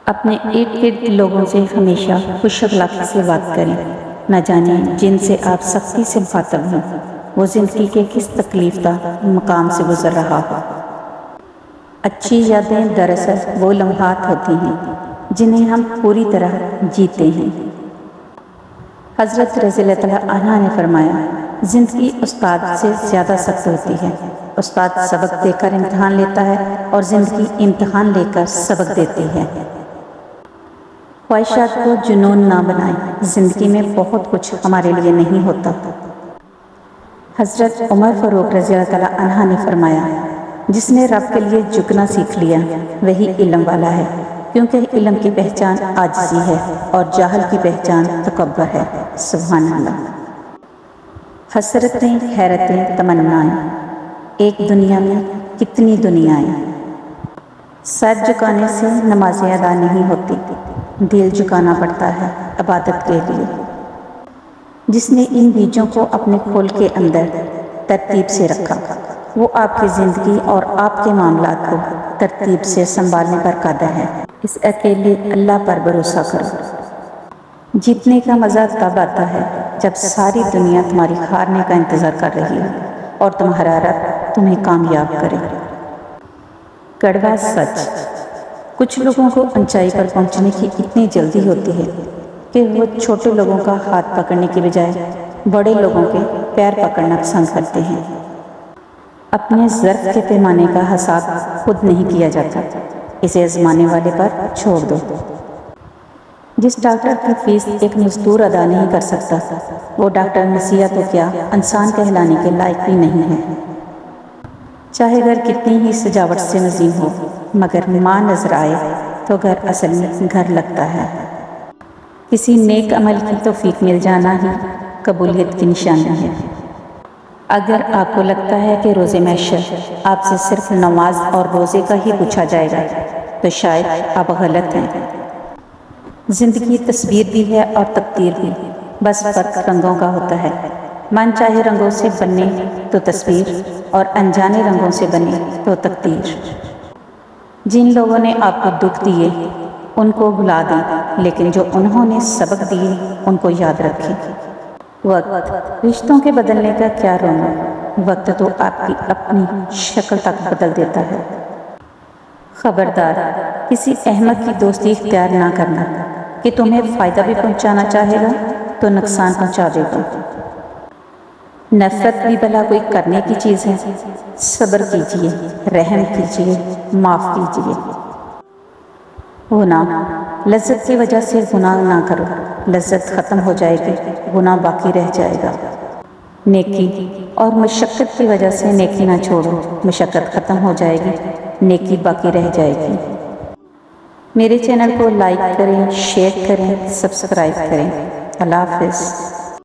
اپنے ارد گرد لوگوں سے ہمیشہ خوش اخلاقی سے بات کریں، نہ جانے جن سے آپ سختی سے مخاطب ہوں وہ زندگی کے کس تکلیف دہ مقام سے گزر رہا ہو۔ اچھی یادیں دراصل وہ لمحات ہوتی ہیں جنہیں ہم پوری طرح جیتے ہیں۔ حضرت رضی اللہ عنہ نے فرمایا، زندگی استاد سے زیادہ سخت ہوتی ہے۔ استاد سبق دے کر امتحان لیتا ہے اور زندگی امتحان لے کر سبق دیتی ہے۔ خواہشات کو جنون نہ بنائیں، زندگی میں بہت کچھ ہمارے لیے نہیں ہوتا۔ حضرت عمر فاروق رضی اللہ عنہ نے فرمایا، جس نے رب کے لیے جھکنا سیکھ لیا وہی علم والا ہے، کیونکہ علم کی پہچان عاجزی ہے اور جاہل کی پہچان تکبر ہے۔ سبحان اللہ۔ حسرتیں، حیرتیں، تمنائیں، ایک دنیا میں کتنی دنیائیں۔ سر جھکانے سے نمازیں ادا نہیں ہوتی، دل جھکانا پڑتا ہے عبادت کے لیے۔ جس نے ان بیجوں کو اپنے کھول کے اندر ترتیب سے رکھا، وہ آپ کی زندگی اور آپ کے معاملات کو ترتیب سے سنبھالنے پر قادر ہے۔ اس اکیلے اللہ پر بھروسہ کرو۔ جیتنے کا مزہ تب آتا ہے جب ساری دنیا تمہاری ہارنے کا انتظار کر رہی ہے اور تمہارا رب تمہیں کامیاب کرے۔ کڑوا سچ۔ کچھ لوگوں کو اونچائی پر پہنچنے کی اتنی جلدی ہوتی ہے کہ وہ چھوٹے لوگوں کا ہاتھ پکڑنے کی بجائے بڑے لوگوں کے پیر پکڑنا پسند کرتے ہیں۔ اپنے ظرف کے پیمانے کا حساب خود نہیں کیا جاتا، اسے آزمانے والے پر چھوڑ دو۔ جس ڈاکٹر کی فیس ایک مزدور ادا نہیں کر سکتا، وہ ڈاکٹر مسیح تو کیا انسان کہلانے کے لائق بھی نہیں ہے۔ چاہے گھر کتنی ہی سجاوٹ سے نظیم ہو، مگر ماں نظر آئے تو گھر اصل میں گھر لگتا ہے۔ کسی نیک عمل کی توفیق مل جانا ہی قبولیت کی نشانی ہے۔ اگر آپ کو لگتا ہے کہ روز محشر آپ سے صرف نماز اور روزے کا ہی پوچھا جائے گا تو شاید آپ غلط ہیں۔ زندگی تصویر بھی ہے اور تقدیر بھی، بس فرق رنگوں کا ہوتا ہے۔ من چاہے رنگوں سے بنے تو تصویر اور انجانے رنگوں سے بنے تو تقدیر۔ جن لوگوں نے آپ کو دکھ دیے ان کو بھلا دیں، لیکن جو انہوں نے سبق دیے ان کو یاد رکھیں۔ وقت، رشتوں کے بدلنے کا کیا رونا، وقت تو آپ کی اپنی شکل تک بدل دیتا ہے۔ خبردار، کسی احمق کی دوستی اختیار نہ کرنا کہ تمہیں فائدہ بھی پہنچانا چاہے گا تو نقصان پہنچا دے گا۔ نفرت بھی بھلا کوئی کرنے کی چیز ہے؟ صبر کیجئے، رحم کیجئے، معاف کیجئے۔ گناہ، لذت کی وجہ سے گناہ نہ کرو، لذت ختم ہو جائے گی، گناہ باقی رہ جائے گا۔ نیکی اور مشقت کی وجہ سے نیکی نہ چھوڑو، مشقت ختم ہو جائے گی، نیکی باقی رہ جائے گی۔ میرے چینل کو لائک کریں، شیئر کریں، سبسکرائب کریں۔ اللہ حافظ۔